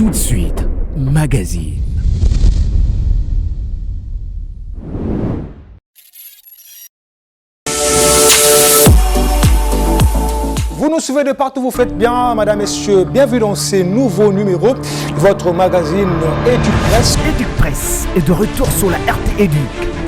Tout de suite, magazine. Vous nous suivez de partout, vous faites bien, madame, messieurs. Bienvenue dans ces nouveaux numéros de votre magazine Éduc-Presse. Éduc-Presse est de retour sur la RT Éduc.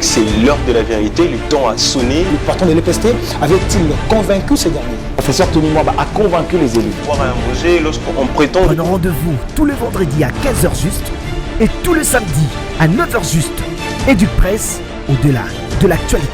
C'est l'heure de la vérité, le temps a sonné. Le patron de l'EPST avait-il convaincu ces derniers? Le professeur Tony Mwamba a convaincu les élus. Voir un projet lorsqu'on prétend... Prenez rendez-vous tous les vendredis à 15h juste et tous les samedis à 9h juste. Éduc-Presse, au-delà de l'actualité.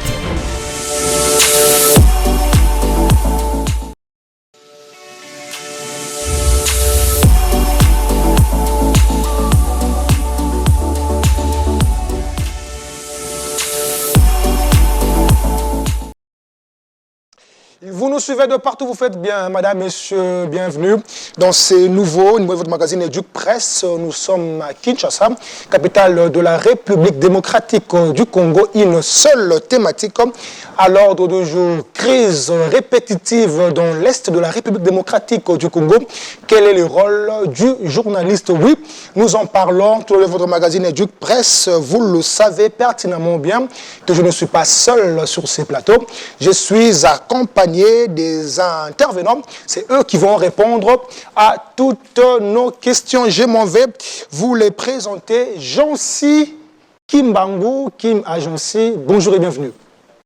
Vous nous suivez de partout, vous faites bien, madame, messieurs, bienvenue dans ces nouveaux numéros de votre magazine Éduc-Presse. Nous sommes à Kinshasa, capitale de la République démocratique du Congo. Une seule thématique à l'ordre du jour, crise répétitive dans l'Est de la République démocratique du Congo. Quel est le rôle du journaliste? Oui, nous en parlons tout le long de votre magazine Éduc-Presse. Vous le savez pertinemment bien que je ne suis pas seul sur ces plateaux. Je suis accompagné des intervenants. C'est eux qui vont répondre à toutes nos questions. Je m'en vais vous les présenter. Jancy Kimbangu, Kim Agency, bonjour et bienvenue.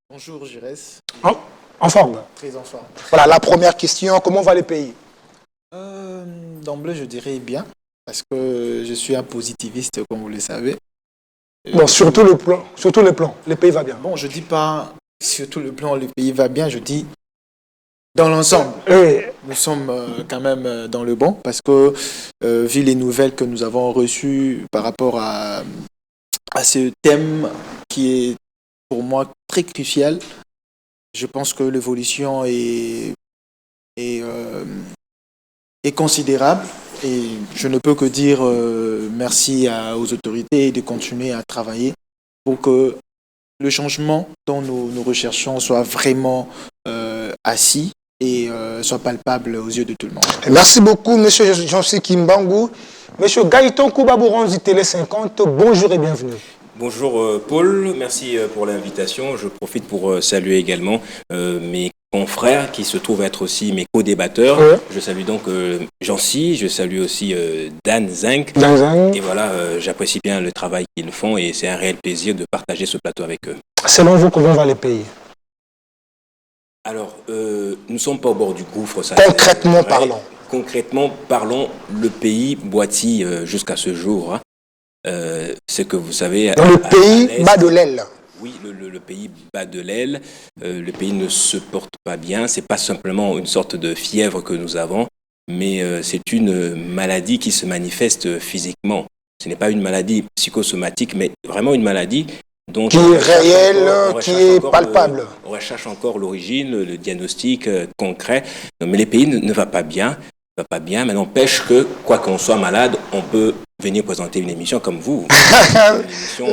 Bonjour Giresse. En forme? Très en forme. Voilà, la première question, comment va les pays? D'emblée, je dirais bien, parce que je suis un positiviste, comme vous le savez. Bon, sur tous les plans, les pays va bien. Bon, je dis pas sur tout le plan, le pays va bien, je dis dans l'ensemble. Oui. Nous sommes quand même dans le bon, parce que vu les nouvelles que nous avons reçues par rapport à ce thème qui est pour moi très crucial, je pense que l'évolution est considérable et je ne peux que dire merci aux autorités de continuer à travailler pour que le changement dont nous recherchons soit vraiment assis et soit palpable aux yeux de tout le monde. Merci beaucoup, monsieur Jancy Kimbangu. Monsieur Gaëtan Koubaboranzi, Télé 50, bonjour et bienvenue. Bonjour Paul, merci pour l'invitation. Je profite pour saluer également mes confrères qui se trouvent être aussi mes co-débatteurs. Ouais. Je salue donc Jancy, je salue aussi Dan Zinc. Et voilà, j'apprécie bien le travail qu'ils font et c'est un réel plaisir de partager ce plateau avec eux. Selon vous, comment va les pays? Alors, nous ne sommes pas au bord du gouffre. Ça, Concrètement parlons. Concrètement parlons, le pays boitille jusqu'à ce jour. Ce que vous savez... Donc le pays bat de l'aile. Oui, le pays bat de l'aile. Le pays ne se porte pas bien. Ce n'est pas simplement une sorte de fièvre que nous avons, mais c'est une maladie qui se manifeste physiquement. Ce n'est pas une maladie psychosomatique, mais vraiment une maladie dont qui est réelle, qui est palpable. On recherche encore l'origine, le diagnostic concret. Non, mais les pays ne vont pas bien. Mais n'empêche que, quoi qu'on soit malade, on peut venir présenter une émission comme vous.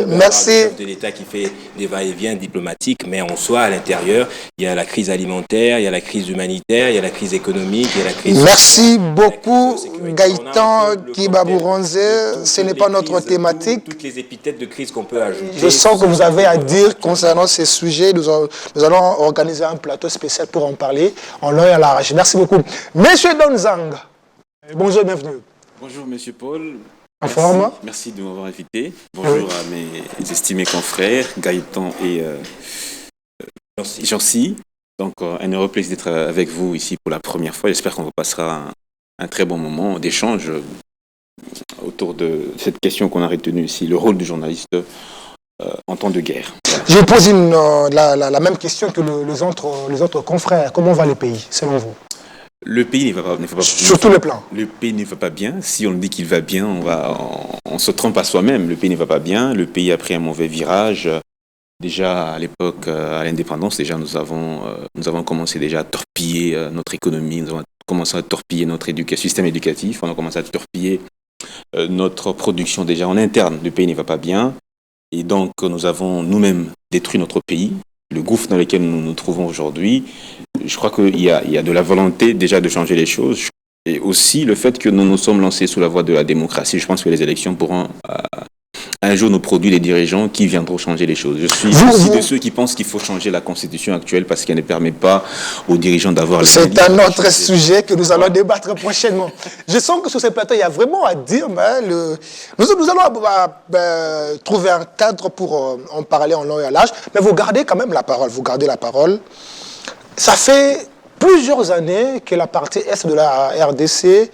Merci. Le chef de l'État qui fait des va-et-vient diplomatiques, mais en soi, à l'intérieur, il y a la crise alimentaire, il y a la crise humanitaire, il y a la crise économique, il y a la crise... Merci beaucoup, Gaëtan Kibabouronze. Ce n'est pas notre thématique. Toutes les épithètes de crise qu'on peut ajouter. Je sens que vous avez à dire concernant ces sujets. Nous allons organiser un plateau spécial pour en parler en l'un et à l'arrache. Merci beaucoup. Monsieur Donzang, bonjour et bienvenue. Bonjour Monsieur Paul. En forme? Merci de m'avoir invité. Bonjour à mes estimés confrères, Gaëtan et Jancy. Donc un heureux plaisir d'être avec vous ici pour la première fois. J'espère qu'on passera un très bon moment d'échange autour de cette question qu'on a retenue ici, le rôle du journaliste en temps de guerre. Je pose la même question que les autres confrères. Comment va les pays, selon vous? Le pays ne va pas sur tous les plans. Le pays ne va pas bien. Si on dit qu'il va bien, on se trompe à soi-même. Le pays ne va pas bien. Le pays a pris un mauvais virage. Déjà à l'époque, à l'indépendance, déjà nous avons commencé déjà à torpiller notre économie. Nous avons commencé à torpiller notre système éducatif. On a commencé à torpiller notre production déjà en interne. Le pays ne va pas bien. Et donc nous avons nous-mêmes détruit notre pays. Le gouffre dans lequel nous nous trouvons aujourd'hui, je crois qu'il y a de la volonté déjà de changer les choses. Et aussi le fait que nous nous sommes lancés sous la voie de la démocratie. Je pense que les élections pourront un jour nous produire des dirigeants qui viendront changer les choses. Je suis aussi de ceux qui pensent qu'il faut changer la constitution actuelle parce qu'elle ne permet pas aux dirigeants d'avoir... C'est un autre sujet que nous allons débattre prochainement. Je sens que sur ce plateau, il y a vraiment à dire. Nous allons trouver un cadre pour en parler en long et en large. Mais vous gardez quand même la parole. Vous gardez la parole. Ça fait plusieurs années que la partie Est de la RDC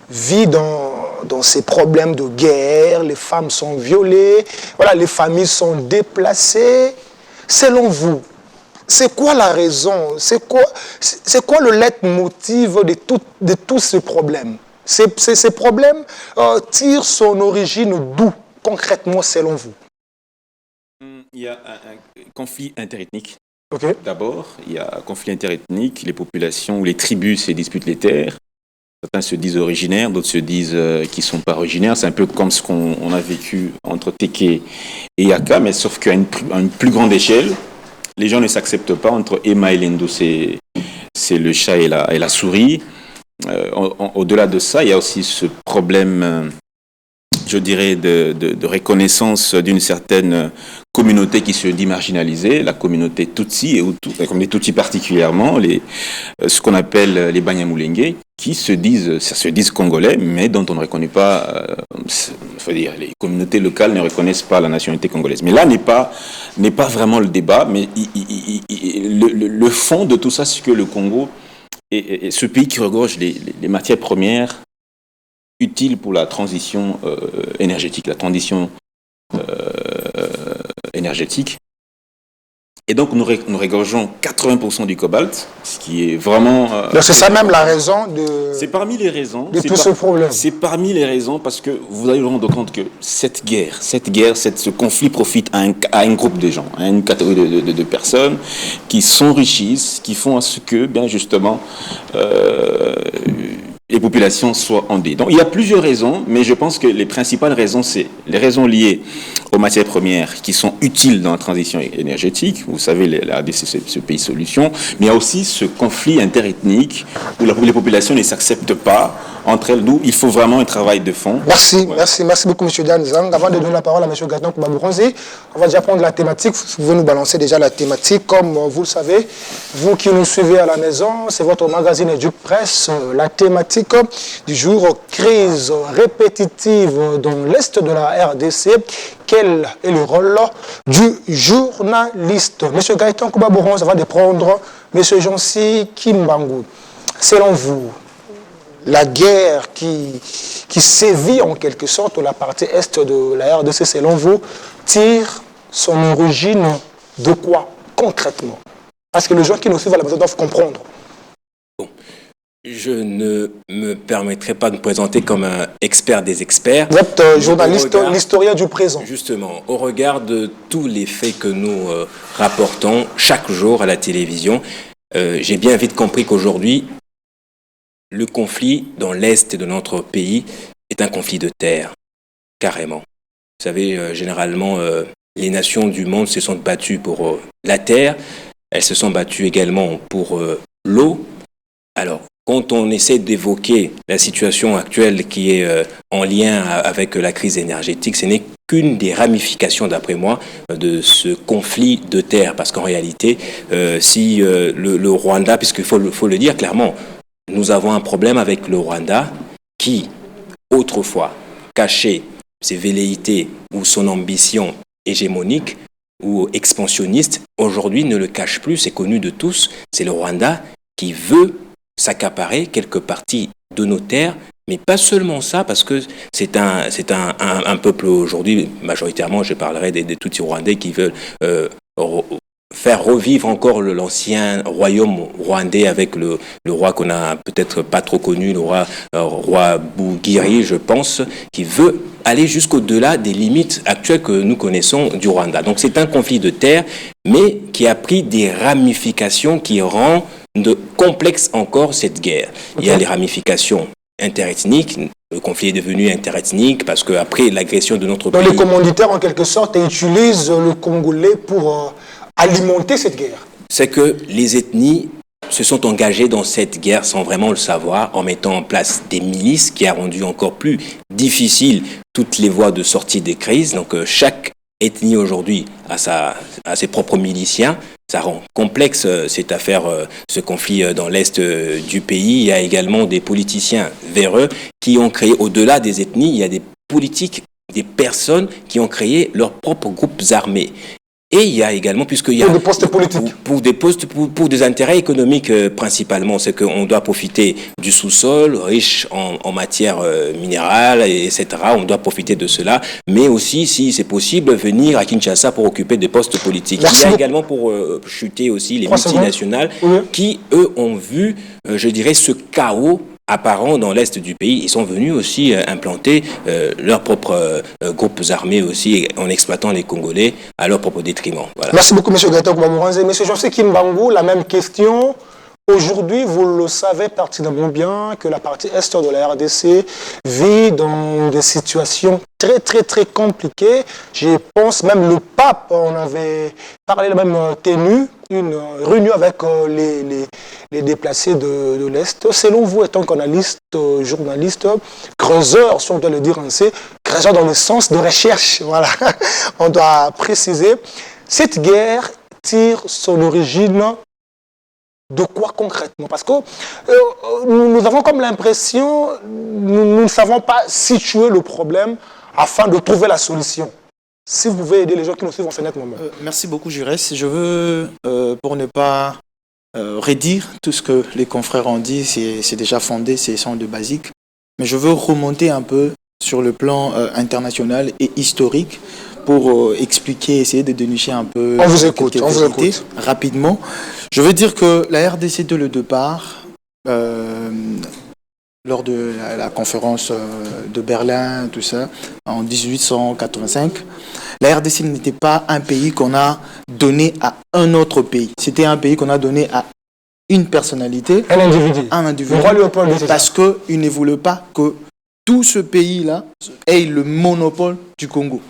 vit dans ces problèmes de guerre, les femmes sont violées, voilà, les familles sont déplacées. Selon vous, c'est quoi la raison? C'est quoi le leitmotiv de tous ces problèmes? Ces problèmes tirent son origine d'où, concrètement, selon vous? Il y a un conflit interethnique. Okay. D'abord, il y a un conflit interethnique, les populations ou les tribus se disputent les terres. Certains se disent originaires, d'autres se disent qu'ils ne sont pas originaires. C'est un peu comme ce qu'on a vécu entre Teke et Yaka, mais sauf qu'à une plus grande échelle, les gens ne s'acceptent pas. Entre Emma et Lendo, c'est le chat et la souris. Au-delà de ça, il y a aussi ce problème, je dirais, de reconnaissance d'une certaine communauté qui se dit marginalisée, la communauté Tutsi, et comme les Tutsis particulièrement, ce qu'on appelle les Banyamulenge, qui se disent congolais, mais dont on ne reconnaît pas, les communautés locales ne reconnaissent pas la nationalité congolaise. Mais là n'est pas vraiment le débat, mais le fond de tout ça, c'est que le Congo est ce pays qui regorge les matières premières utiles pour la transition énergétique, énergétique. Et donc, nous regorgeons 80% du cobalt, ce qui est vraiment... donc, c'est ça même la raison de... C'est parmi les raisons. De tout ce problème. C'est parmi les raisons parce que vous allez vous rendre compte que ce conflit profite à un groupe de gens, à une catégorie de personnes qui s'enrichissent, qui font à ce que, bien justement, les populations soient endeuillées. Donc, il y a plusieurs raisons, mais je pense que les principales raisons, c'est les raisons liées aux matières premières qui sont utiles dans la transition énergétique. Vous savez, la RDC, c'est ce pays solution. Mais il y a aussi ce conflit interethnique où les populations ne s'acceptent pas entre elles. D'où il faut vraiment un travail de fond. Merci beaucoup, M. Dan Zang. Avant de donner la parole à M. Gaëtan Kouba-Bouronzi, on va déjà prendre la thématique. Vous pouvez nous balancer déjà la thématique. Comme vous le savez, vous qui nous suivez à la maison, c'est votre magazine Educ Presse. La thématique du jour, crise répétitive dans l'Est de la RDC. Quel est le rôle du journaliste? M. Gaëtan Kouba-Bouronzi va prendre M. Jansi Kimbangu. Selon vous, la guerre qui sévit en quelque sorte la partie Est de la RDC, selon vous, tire son origine de quoi concrètement? Parce que les gens qui nous suivent à la maison doivent comprendre. Je ne me permettrai pas de me présenter comme un expert des experts. Vous êtes journaliste, l'historien du présent. Justement, au regard de tous les faits que nous rapportons chaque jour à la télévision, j'ai bien vite compris qu'aujourd'hui, le conflit dans l'Est de notre pays est un conflit de terre, carrément. Vous savez, généralement, les nations du monde se sont battues pour la terre, elles se sont battues également pour l'eau. Alors, quand on essaie d'évoquer la situation actuelle qui est en lien avec la crise énergétique, ce n'est qu'une des ramifications, d'après moi, de ce conflit de terre. Parce qu'en réalité, si le Rwanda, puisqu'il faut le dire clairement, nous avons un problème avec le Rwanda qui, autrefois, cachait ses velléités ou son ambition hégémonique ou expansionniste, aujourd'hui ne le cache plus, c'est connu de tous, c'est le Rwanda qui veut s'accaparer quelques parties de nos terres, mais pas seulement ça, parce que c'est un peuple aujourd'hui, majoritairement, je parlerai des Tutsis rwandais qui veulent faire revivre encore l'ancien royaume rwandais avec le roi qu'on a peut-être pas trop connu, le roi Bugiri, je pense, qui veut aller jusqu'au-delà des limites actuelles que nous connaissons du Rwanda. Donc c'est un conflit de terre, mais qui a pris des ramifications qui rendent complexe encore cette guerre. Il y a les ramifications interethniques. Le conflit est devenu interethnique parce qu'après l'agression de notre pays... Donc les commanditaires, en quelque sorte, utilisent le Congolais pour alimenter cette guerre. C'est que les ethnies se sont engagés dans cette guerre sans vraiment le savoir, en mettant en place des milices qui a rendu encore plus difficile toutes les voies de sortie des crises. Donc chaque ethnie aujourd'hui a ses propres miliciens. Ça rend complexe cette affaire, ce conflit dans l'est du pays. Il y a également des politiciens véreux qui ont créé, au-delà des ethnies, il y a des politiques, des personnes qui ont créé leurs propres groupes armés. Et il y a également, puisqu'il y a... Pour des postes politiques. Pour des postes, pour des intérêts économiques principalement. C'est qu'on doit profiter du sous-sol, riche en matières minérales, etc. On doit profiter de cela. Mais aussi, si c'est possible, venir à Kinshasa pour occuper des postes politiques. Merci. Il y a également pour chuter aussi les multinationales qui, eux, ont vu, je dirais, ce chaos apparents dans l'est du pays. Ils sont venus aussi implanter leurs propres groupes armés aussi en exploitant les Congolais à leur propre détriment. Voilà. Merci beaucoup, M. Gaëtan Koumamouranze. M. José Kimbangou, la même question. Aujourd'hui, vous le savez pertinemment bien que la partie est de la RDC vit dans des situations très, très, très compliquées. Je pense même le pape, on avait parlé la même tenue, une réunion avec les déplacés de l'Est. Selon vous, étant qu'analyste, journaliste, creuseur, si on doit le dire ainsi, creuseur dans le sens de recherche, voilà, on doit préciser. Cette guerre tire son origine de quoi concrètement? Parce que nous avons comme l'impression, nous ne savons pas situer le problème afin de trouver la solution. Si vous pouvez aider les gens qui nous suivent en ce moment. Merci beaucoup, Jurès. Je veux, pour ne pas redire tout ce que les confrères ont dit, c'est déjà fondé, c'est sans de basique. Mais je veux remonter un peu sur le plan international et historique pour expliquer, essayer de dénicher un peu. On vous écoute, rapidement. Je veux dire que la RDC de le départ, lors de la conférence de Berlin, tout ça, en 1885, la RDC n'était pas un pays qu'on a donné à un autre pays. C'était un pays qu'on a donné à une personnalité, un individu, parce qu'il ne voulait pas que tout ce pays-là ait le monopole du Congo.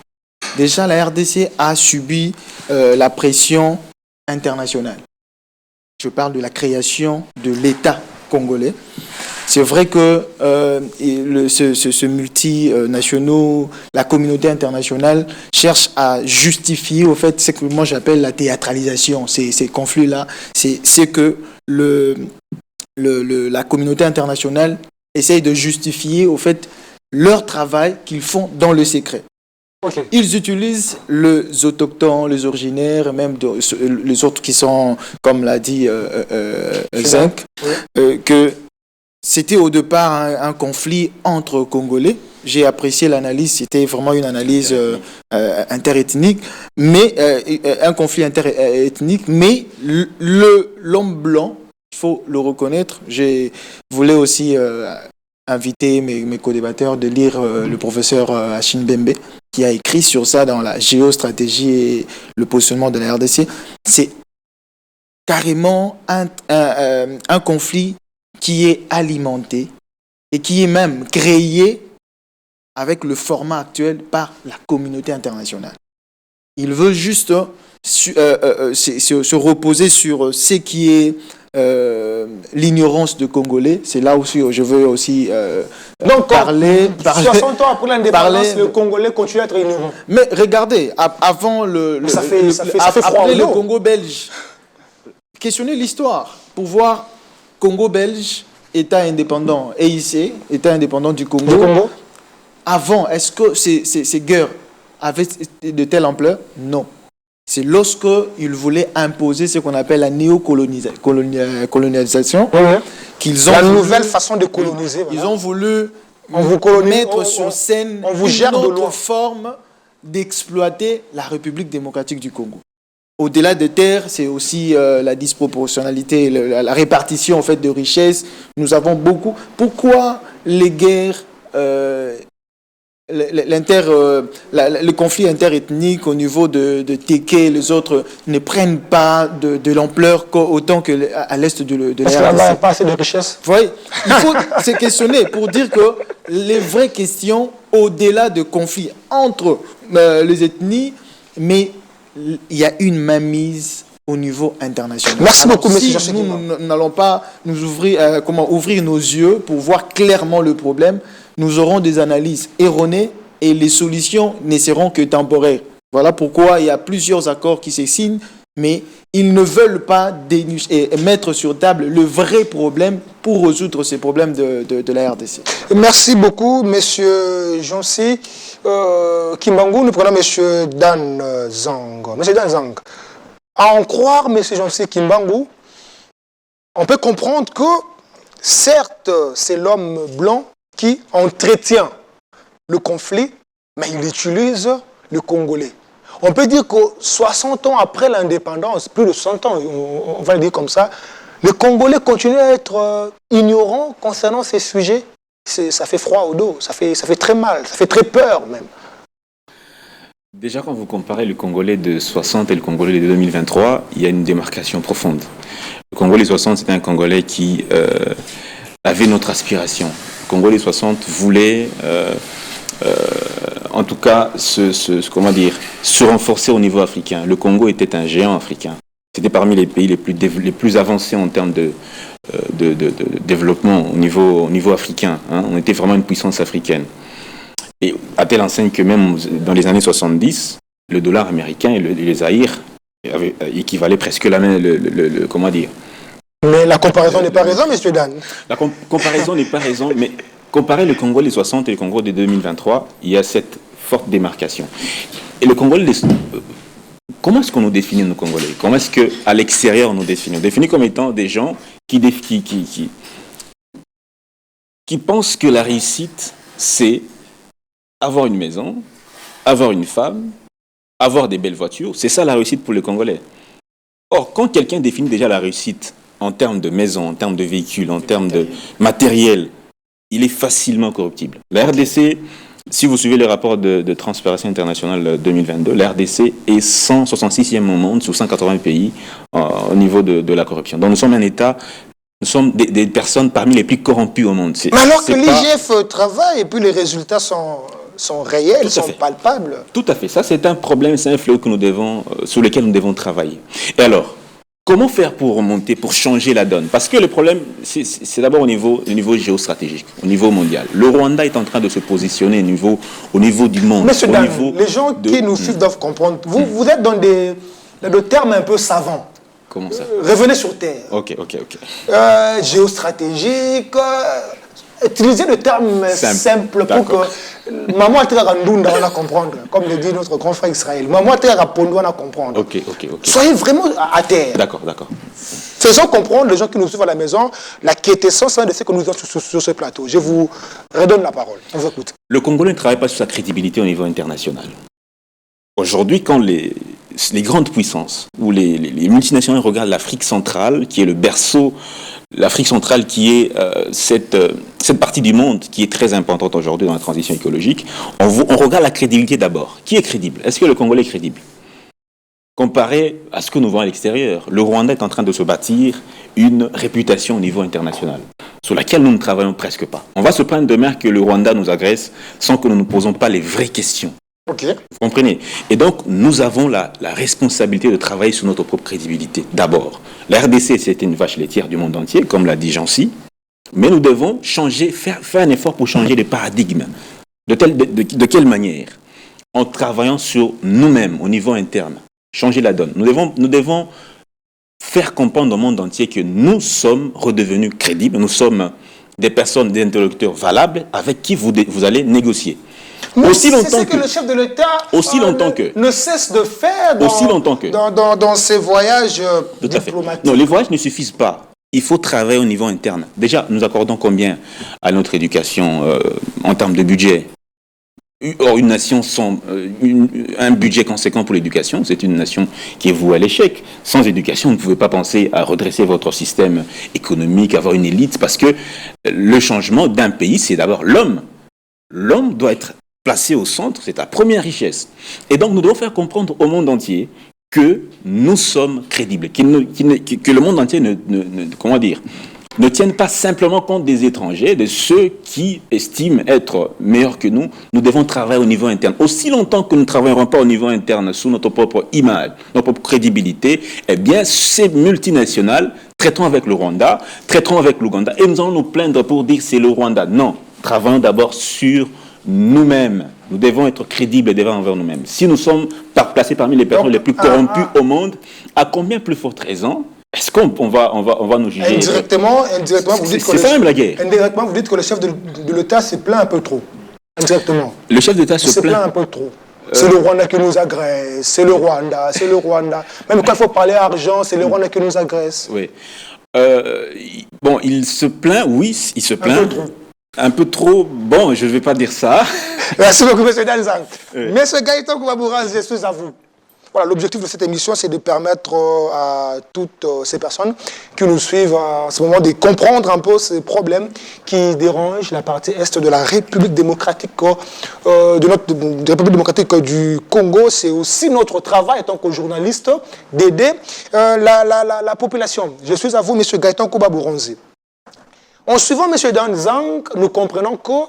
Déjà, la RDC a subi la pression internationale. Je parle de la création de l'État congolais. C'est vrai que ce multinational, la communauté internationale cherche à justifier au fait ce que moi j'appelle la théâtralisation. Ces conflits-là, c'est que la communauté internationale essaye de justifier au fait leur travail qu'ils font dans le secret. Okay. Ils utilisent les autochtones, les originaires, même les autres qui sont, comme l'a dit Zinc, que c'était au départ un conflit entre Congolais. J'ai apprécié l'analyse, c'était vraiment une analyse interethnique, mais un conflit interethnique, mais l'homme blanc, il faut le reconnaître. Je voulais aussi inviter mes co-débatteurs de lire le professeur Achille Bembe, qui a écrit sur ça dans la géostratégie et le positionnement de la RDC. C'est carrément un conflit qui est alimenté et qui est même créé avec le format actuel par la communauté internationale. Il veut juste se reposer sur ce qui est l'ignorance de Congolais. C'est là aussi où je veux aussi parler. 60 ans après l'indépendance, le Congolais continue à être ignorant. Mais regardez, avant ça fait froid après le Congo belge, questionnez l'histoire pour voir Congo belge, État indépendant, EIC, État indépendant du Congo. Avant, est-ce que ces guerres avaient de telle ampleur? Non. C'est lorsqu'ils voulaient imposer ce qu'on appelle la néocolonisation qu'ils ont la nouvelle façon de coloniser. Ils ont voulu mettre sur scène une autre forme d'exploiter la République démocratique du Congo. Au-delà des terres, c'est aussi la disproportionnalité, la répartition en fait, de richesses. Nous avons beaucoup. Pourquoi les guerres le conflit interethnique au niveau de Téké et les autres ne prennent pas de l'ampleur autant qu'à l'est de la RDC. Parce qu'il n'y a pas assez de richesse. Vous voyez, il faut se questionner pour dire que les vraies questions, au-delà de conflits entre les ethnies, mais il y a une mainmise au niveau international. Merci Alors, beaucoup, monsieur si Jean-Jacques nous n'allons pas nous ouvrir, ouvrir nos yeux pour voir clairement le problème, nous aurons des analyses erronées et les solutions ne seront que temporaires. Voilà pourquoi il y a plusieurs accords qui se signent, mais ils ne veulent pas mettre sur table le vrai problème pour résoudre ces problèmes de la RDC. Merci beaucoup, monsieur Jonsi. Kimbangu, nous prenons monsieur Dan Zang. Monsieur Dan Zang, à en croire, monsieur Jonsi Kimbangu, on peut comprendre que, certes, c'est l'homme blanc qui entretient le conflit, mais il utilise le Congolais. On peut dire que 60 ans après l'indépendance, plus de 100 ans, on va le dire comme ça, le Congolais continue à être ignorant concernant ces sujets. Ça fait froid au dos, ça fait très mal, ça fait très peur même. Déjà, quand vous comparez le Congolais de 60 et le Congolais de 2023, il y a une démarcation profonde. Le Congolais 60, c'était un Congolais qui avait notre aspiration. Le Congolais 60 voulait, en tout cas, se renforcer au niveau africain. Le Congo était un géant africain. C'était parmi les pays les plus avancés en termes de développement au niveau africain. Hein. On était vraiment une puissance africaine. Et à telle enseigne que même dans les années 70, le dollar américain et les zaïres équivalaient presque la même, comment dire. Mais la comparaison n'est pas raison, monsieur Dan. La comparaison n'est pas raison, mais comparer le Congo des 60 et le Congo de 2023, il y a cette forte démarcation. Et le Congolais, comment est-ce qu'on nous définit, nos Congolais? Comment est-ce qu'à l'extérieur, on nous définit? On définit comme étant des gens qui pensent que la réussite, c'est avoir une maison, avoir une femme, avoir des belles voitures. C'est ça la réussite pour les Congolais. Or, quand quelqu'un définit déjà la réussite en termes de maison, en termes de véhicules, en termes de matériel, il est facilement corruptible. La RDC, si vous suivez le rapport de Transparency International 2022, la RDC est 166e au monde sur 180 pays au niveau de la corruption. Donc nous sommes un État, nous sommes des personnes parmi les plus corrompues au monde. Mais alors que l'IGF travaille et puis les résultats sont réels, sont palpables. Tout à fait. Ça, c'est un problème, c'est un fléau sur lequel nous devons travailler. Et alors, comment faire pour remonter, pour changer la donne? Parce que le problème, c'est d'abord au niveau géostratégique, au niveau mondial. Le Rwanda est en train de se positionner au niveau du monde. Monsieur Dan, les gens qui nous suivent doivent comprendre. Vous êtes dans des termes un peu savants. Comment ça? Revenez sur terre. Ok. Géostratégique. Utilisez le terme simple pour que maman Terrandunda on a comprendre, comme le dit notre grand frère Israël. Maman Terrapondo on a comprendre. Ok. Soyez vraiment à terre. D'accord. Faisons comprendre les gens qui nous suivent à la maison la quintessence de ce que nous avons sur ce plateau. Je vous redonne la parole. On vous écoute. Le Congolais ne travaille pas sur sa crédibilité au niveau international. Aujourd'hui, quand les grandes puissances ou les multinationales regardent l'Afrique centrale, qui est le berceau, l'Afrique centrale qui est cette partie du monde qui est très importante aujourd'hui dans la transition écologique, on regarde la crédibilité d'abord. Qui est crédible? Est-ce que le Congolais est crédible? Comparé à ce que nous voyons à l'extérieur, le Rwanda est en train de se bâtir une réputation au niveau international, sur laquelle nous ne travaillons presque pas. On va se plaindre demain que le Rwanda nous agresse sans que nous ne posons pas les vraies questions. Okay. Vous comprenez? Et donc, nous avons la responsabilité de travailler sur notre propre crédibilité. D'abord, la RDC, c'est une vache laitière du monde entier, comme l'a dit Jancy, mais nous devons faire un effort pour changer le paradigme. De quelle manière? En travaillant sur nous-mêmes, au niveau interne. Changer la donne. Nous devons faire comprendre au monde entier que nous sommes redevenus crédibles, nous sommes des personnes, des interlocuteurs valables avec qui vous allez négocier. Mais aussi longtemps que le chef de l'État ne cesse de faire dans ses voyages diplomatiques. Non, les voyages ne suffisent pas. Il faut travailler au niveau interne. Déjà, nous accordons combien à notre éducation en termes de budget? Or, une nation sans un budget conséquent pour l'éducation, c'est une nation qui est vouée à l'échec. Sans éducation, vous ne pouvez pas penser à redresser votre système économique, avoir une élite, parce que le changement d'un pays, c'est d'abord l'homme. L'homme doit être placé au centre, c'est la première richesse. Et donc, nous devons faire comprendre au monde entier que nous sommes crédibles, que le monde entier ne tienne pas simplement compte des étrangers, de ceux qui estiment être meilleurs que nous. Nous devons travailler au niveau interne. Aussi longtemps que nous ne travaillerons pas au niveau interne sous notre propre image, notre propre crédibilité, eh bien, ces multinationales traiteront avec le Rwanda, traiteront avec l'Ouganda, et nous allons nous plaindre pour dire que c'est le Rwanda. Non, travaillons d'abord sur nous-mêmes. Nous devons être crédibles et devant envers nous-mêmes. Si nous sommes placés parmi les personnes les plus corrompues au monde, à combien plus forte raison est-ce qu'on va nous juger? Indirectement, vous dites que c'est ça même la guerre. Indirectement, vous dites que le chef de l'État se plaint un peu trop. Indirectement. Le chef d'État se plaint un peu trop. C'est le Rwanda qui nous agresse, c'est le Rwanda. Même quand il faut parler argent, c'est le Rwanda qui nous agresse. Oui. Bon, il se plaint, oui, il se plaint. Un peu trop. Bon, je ne vais pas dire ça. Merci beaucoup, M. Danzang. Monsieur Gaëtan Koubabouranzi, je suis à vous. Voilà, l'objectif de cette émission, c'est de permettre à toutes ces personnes qui nous suivent en ce moment de comprendre un peu ces problèmes qui dérangent la partie est de la République démocratique du Congo. C'est aussi notre travail en tant que journaliste d'aider la population. Je suis à vous, M. Gaëtan Koubabouranzi. En suivant M. Danzang, nous comprenons que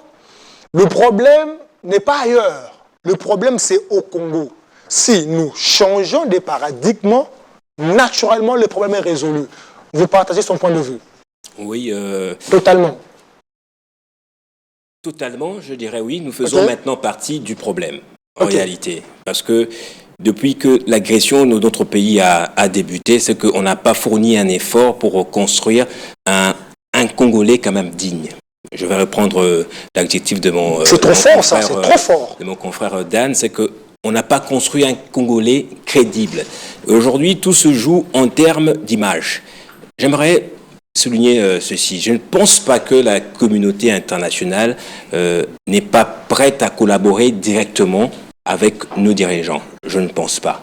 le problème n'est pas ailleurs. Le problème, c'est au Congo. Si nous changeons de paradigme, naturellement, le problème est résolu. Vous partagez son point de vue? Oui. Totalement. Totalement, je dirais oui. Nous faisons maintenant partie du problème, en réalité. Parce que depuis que l'agression de notre pays a débuté, c'est qu'on n'a pas fourni un effort pour construire un Congolais quand même digne. Je vais reprendre l'adjectif de mon... c'est trop fort, ça, c'est trop fort. De mon confrère Dan, c'est que on n'a pas construit un Congolais crédible. Aujourd'hui, tout se joue en termes d'image. J'aimerais souligner ceci. Je ne pense pas que la communauté internationale n'est pas prête à collaborer directement avec nos dirigeants. Je ne pense pas.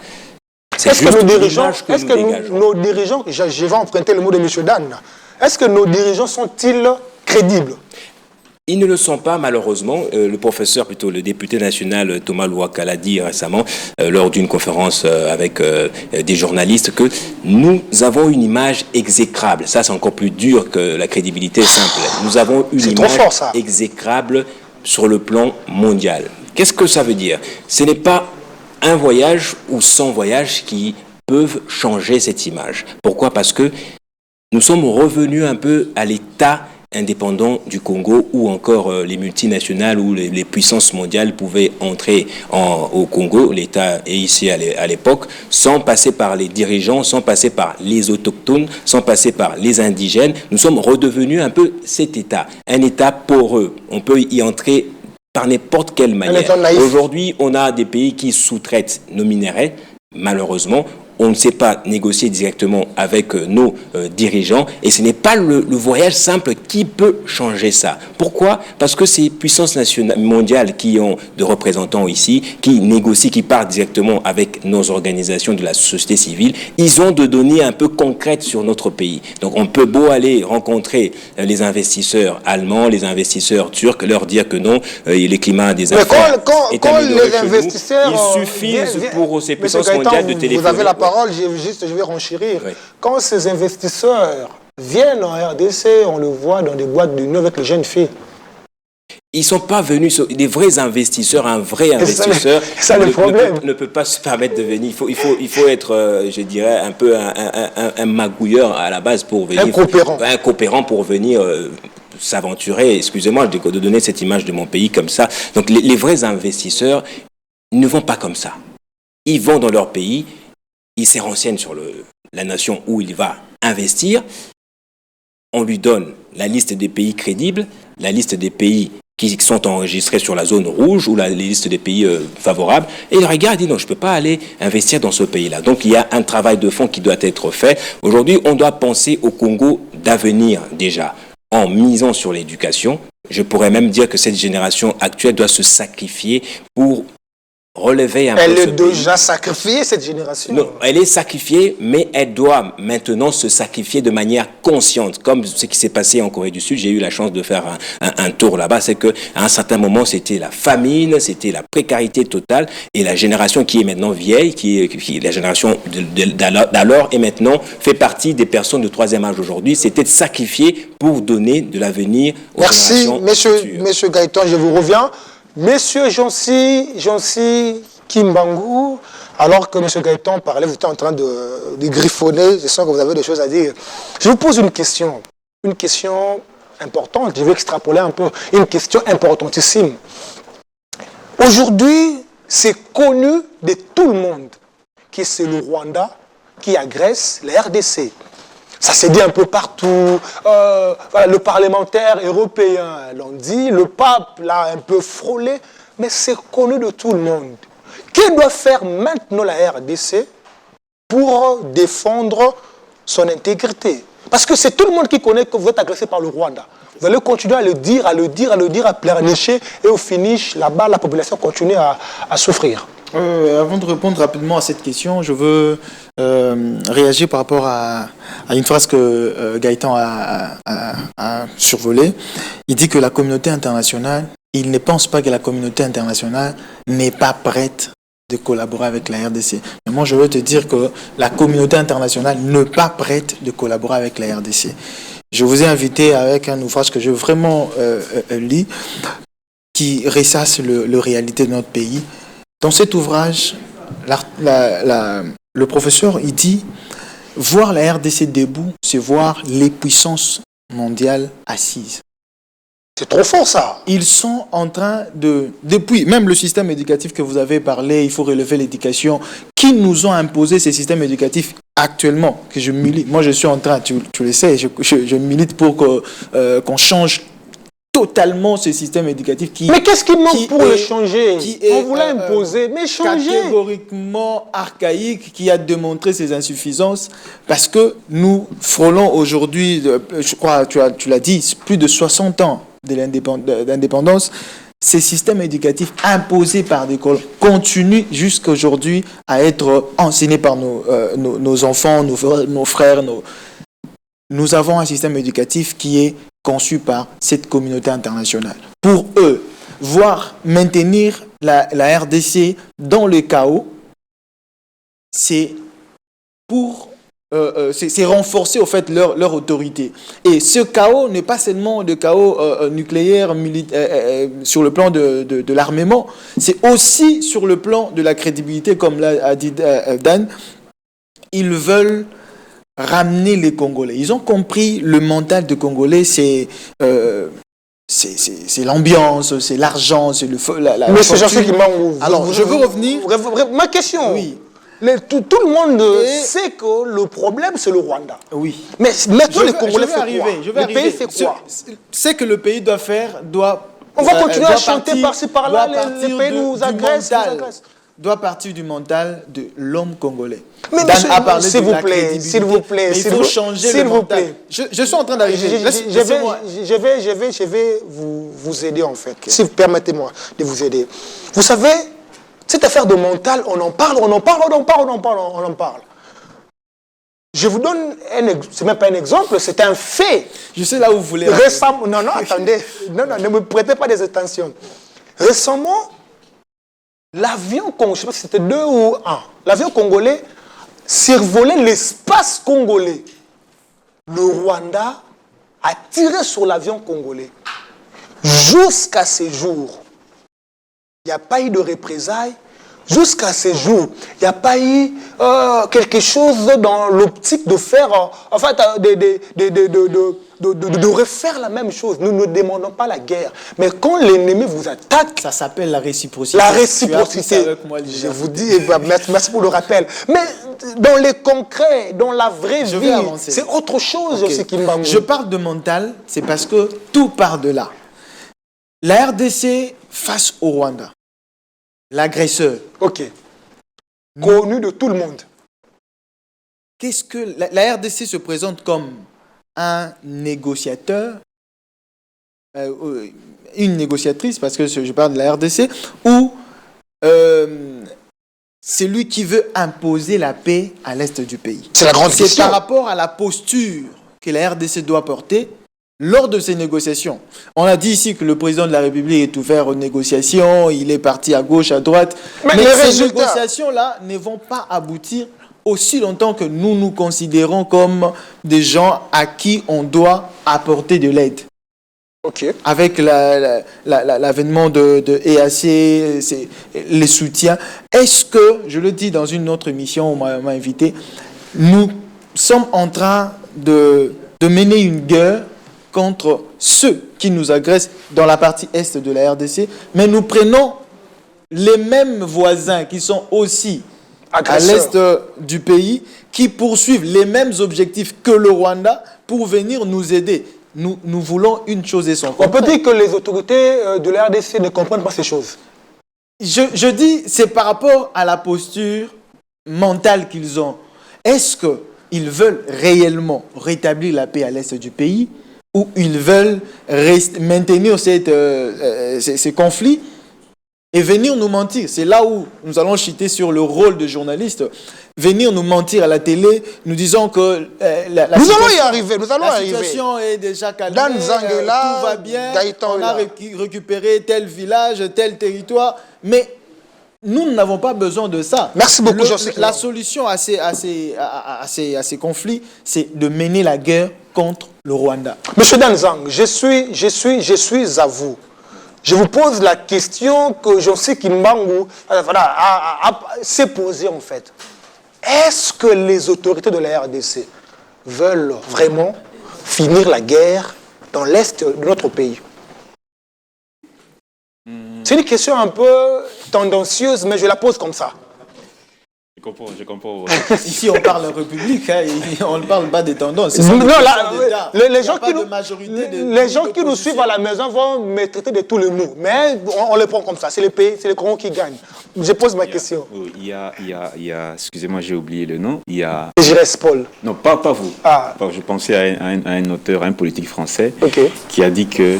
Est-ce que nos dirigeants, je vais emprunter le mot de M. Dan, est-ce que nos dirigeants sont-ils crédibles? Ils ne le sont pas, malheureusement. Le député national Thomas Louaka l'a dit récemment lors d'une conférence avec des journalistes que nous avons une image exécrable. Ça, c'est encore plus dur que la crédibilité simple. Nous avons une image exécrable sur le plan mondial. Qu'est-ce que ça veut dire? Ce n'est pas un voyage ou 100 voyages qui peuvent changer cette image. Pourquoi? Parce que nous sommes revenus un peu à l'état indépendant du Congo où encore les multinationales ou les puissances mondiales pouvaient entrer au Congo, l'État est ici à l'époque, sans passer par les dirigeants, sans passer par les autochtones, sans passer par les indigènes. Nous sommes redevenus un peu cet État, un État poreux. On peut y entrer par n'importe quelle manière. Aujourd'hui, on a des pays qui sous-traitent nos minerais, malheureusement. On ne sait pas négocier directement avec nos dirigeants et ce n'est pas le voyage simple qui peut changer ça. Pourquoi? Parce que ces puissances nationales mondiales qui ont de représentants ici, qui négocient, qui partent directement avec nos organisations de la société civile, ils ont de données un peu concrètes sur notre pays. Donc on peut beau aller rencontrer les investisseurs allemands, les investisseurs turcs, leur dire que non, les climats des affaires est amélioré chez nous. Il suffit pour ces puissances mondiales de téléphoner. Je vais renchérir. Oui. Quand ces investisseurs viennent en RDC, on le voit dans des boîtes de nuit avec les jeunes filles. Ils ne sont pas venus, des vrais investisseurs, un vrai investisseur ne peut pas se permettre de venir. Il faut être, je dirais, un peu un magouilleur à la base pour venir. Un coopérant pour venir s'aventurer. Excusez-moi de donner cette image de mon pays comme ça. Donc les vrais investisseurs ne vont pas comme ça. Ils vont dans leur pays. Il se renseigne sur la nation où il va investir. On lui donne la liste des pays crédibles, la liste des pays qui sont enregistrés sur la zone rouge ou la liste des pays favorables. Et il regarde et dit non, je ne peux pas aller investir dans ce pays-là. Donc il y a un travail de fond qui doit être fait. Aujourd'hui, on doit penser au Congo d'avenir déjà, en misant sur l'éducation. Je pourrais même dire que cette génération actuelle doit se sacrifier pour relever un peu ce pays. Elle est déjà sacrifiée, cette génération. Non, elle est sacrifiée, mais elle doit maintenant se sacrifier de manière consciente, comme ce qui s'est passé en Corée du Sud. J'ai eu la chance de faire un tour là-bas. C'est qu'à un certain moment, c'était la famine, c'était la précarité totale, et la génération qui est maintenant vieille, qui la génération d'alors et maintenant fait partie des personnes de troisième âge aujourd'hui, c'était de sacrifier pour donner de l'avenir aux générations futures. Merci, monsieur Gaëtan, je vous reviens. Monsieur Jonsi Kimbangu, alors que M. Gaëtan parlait, vous étiez en train de griffonner, je sens que vous avez des choses à dire. Je vous pose une question importante, je vais extrapoler un peu, une question importantissime. Aujourd'hui, c'est connu de tout le monde que c'est le Rwanda qui agresse la RDC. Ça s'est dit un peu partout. Voilà, le parlementaire européen l'ont dit, le pape l'a un peu frôlé, mais c'est connu de tout le monde. Que doit faire maintenant la RDC pour défendre son intégrité? Parce que c'est tout le monde qui connaît que vous êtes agressé par le Rwanda. Vous allez continuer à le dire, à pleurnicher, et au finish, là-bas, la population continue à souffrir. Avant de répondre rapidement à cette question, je veux réagir par rapport à une phrase que Gaëtan a survolée. Il dit que la communauté internationale, il ne pense pas que la communauté internationale n'est pas prête de collaborer avec la RDC. Mais moi, je veux te dire que la communauté internationale n'est pas prête de collaborer avec la RDC. Je vous ai invité avec un ouvrage que je veux vraiment lire, qui ressasse le réalité de notre pays. Dans cet ouvrage, le professeur, il dit, voir la RDC debout, c'est voir les puissances mondiales assises. C'est trop fort, ça. Ils sont en train depuis, même le système éducatif que vous avez parlé, il faut relever l'éducation, qui nous ont imposé ces systèmes éducatifs actuellement, que je milite. Moi, je suis en train, tu le sais, je milite pour qu'on change totalement ce système éducatif qui... Mais qu'est-ce qui manque pour le changer? On vous l'a imposé, mais changer. Catégoriquement archaïque, qui a démontré ses insuffisances, parce que nous frôlons aujourd'hui, je crois, tu l'as dit, plus de 60 ans d'indépendance. Ces systèmes éducatifs imposés par l'école continuent jusqu'à aujourd'hui à être enseignés par nos enfants, nos frères. Nous avons un système éducatif qui est conçu par cette communauté internationale. Pour eux, maintenir la RDC dans le chaos, c'est renforcer au fait leur autorité. Et ce chaos n'est pas seulement de chaos nucléaire sur le plan de l'armement, c'est aussi sur le plan de la crédibilité, comme l'a dit Dan. Ils veulent ramener les Congolais. Ils ont compris le mental des Congolais, c'est l'ambiance, c'est l'argent, c'est mais c'est genre qui manque. Alors, je veux revenir. Ma question. Oui. Tout le monde sait que le problème, c'est le Rwanda. Oui. Mais maintenant, les Congolais font quoi? Le pays fait quoi? Ce que le pays doit faire, on va continuer à chanter par-ci, par-là, les pays nous agressent. Doit partir du mental de l'homme congolais. Mais s'il vous plaît, il faut changer le mental. Je suis en train d'arriver. Je vais vous aider en fait. Si vous permettez-moi de vous aider. Vous savez, cette affaire de mental, on en parle. Je vous donne c'est même pas un exemple, c'est un fait. Je sais là où vous voulez. Récemment, non, attendez. Non, ne me prêtez pas des attentions. Récemment, l'avion congolais, je ne sais pas si c'était 2 ou 1, l'avion congolais survolait l'espace congolais. Le Rwanda a tiré sur l'avion congolais. Jusqu'à ce jour, il n'y a pas eu de représailles. Jusqu'à ce jour, il n'y a pas eu quelque chose dans l'optique de faire, en fait, de refaire la même chose. Nous ne demandons pas la guerre. Mais quand l'ennemi vous attaque... Ça s'appelle la réciprocité. La réciprocité. Je vous dis, merci pour le rappel. Mais dans les concrets, dans la vraie vie, c'est autre chose ce qui m'a... Je parle de mental, c'est parce que tout part de là. La RDC face au Rwanda. L'agresseur. Ok. Connu de tout le monde. Qu'est-ce que la RDC se présente comme un négociateur, une négociatrice, parce que je parle de la RDC, ou c'est lui qui veut imposer la paix à l'est du pays. C'est la grande question. C'est par rapport à la posture que la RDC doit porter lors de ces négociations. On a dit ici que le président de la République est ouvert aux négociations, il est parti à gauche, à droite. Mais ces négociations-là ne vont pas aboutir aussi longtemps que nous nous considérons comme des gens à qui on doit apporter de l'aide. Ok. Avec l'avènement de EAC, les soutiens. Est-ce que, je le dis dans une autre émission, on m'a invité, nous sommes en train de mener une guerre contre ceux qui nous agressent dans la partie est de la RDC, mais nous prenons les mêmes voisins qui sont aussi Agresseurs. à l'est du pays, qui poursuivent les mêmes objectifs que le Rwanda pour venir nous aider. Nous voulons une chose et son On peut contraire. dire que les autorités de la RDC ne comprennent pas ces choses. Je dis, c'est par rapport à la posture mentale qu'ils ont. Est-ce qu'ils veulent réellement rétablir la paix à l'est du pays ou ils veulent maintenir ces conflits et venir nous mentir? C'est là où nous allons chuter sur le rôle de journaliste. Venir nous mentir à la télé, nous disons que Nous allons y arriver, nous allons la arriver. situation est déjà calmée, Dan Zangela, tout va bien, Gaëtan on est a là. récupéré tel village, tel territoire, mais nous n'avons pas besoin de ça. Merci beaucoup, José. La solution à ces conflits, c'est de mener la guerre contre le Rwanda. Monsieur Danzang, je suis à vous. Je vous pose la question que José Kimbangu s'est posée en fait. Est-ce que les autorités de la RDC veulent vraiment finir la guerre dans l'est de notre pays? C'est une question un peu tendancieuse, mais je la pose comme ça. Je comprends. Ici, on parle de République, hein, on ne parle pas des tendances. Non, là, les gens qui nous suivent suivent à la maison vont me traiter de tous les mots, mais on les prend comme ça. C'est les pays, c'est les Congos qui gagnent. Je pose ma question. Il y a, excusez-moi, j'ai oublié le nom. Il y a. Je reste Paul. Non, pas vous. Ah. Je pensais à un auteur, à un politique français, Ok. qui a dit que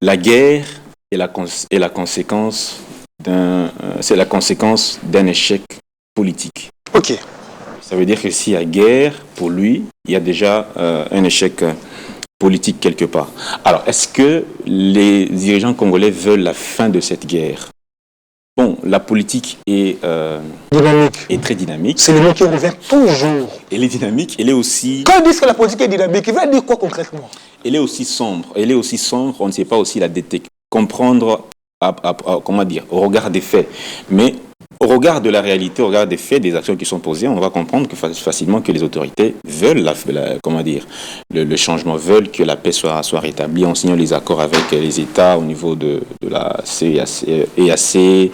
la guerre est la conséquence d'un échec politique. Ok. Ça veut dire que s'il y a guerre, pour lui, il y a déjà un échec politique quelque part. Alors, est-ce que les dirigeants congolais veulent la fin de cette guerre? Bon, la politique est très dynamique. C'est le mot qui revient toujours. Elle est dynamique, elle est aussi... Quand ils disent que la politique est dynamique, ils veulent dire quoi concrètement? Elle est aussi sombre. On ne sait pas aussi la détecter, comprendre, comment dire, au regard des faits. Mais au regard de la réalité, au regard des faits, des actions qui sont posées, on va comprendre facilement que les autorités veulent, le changement, veulent que la paix soit rétablie. On signe les accords avec les États au niveau de la EAC,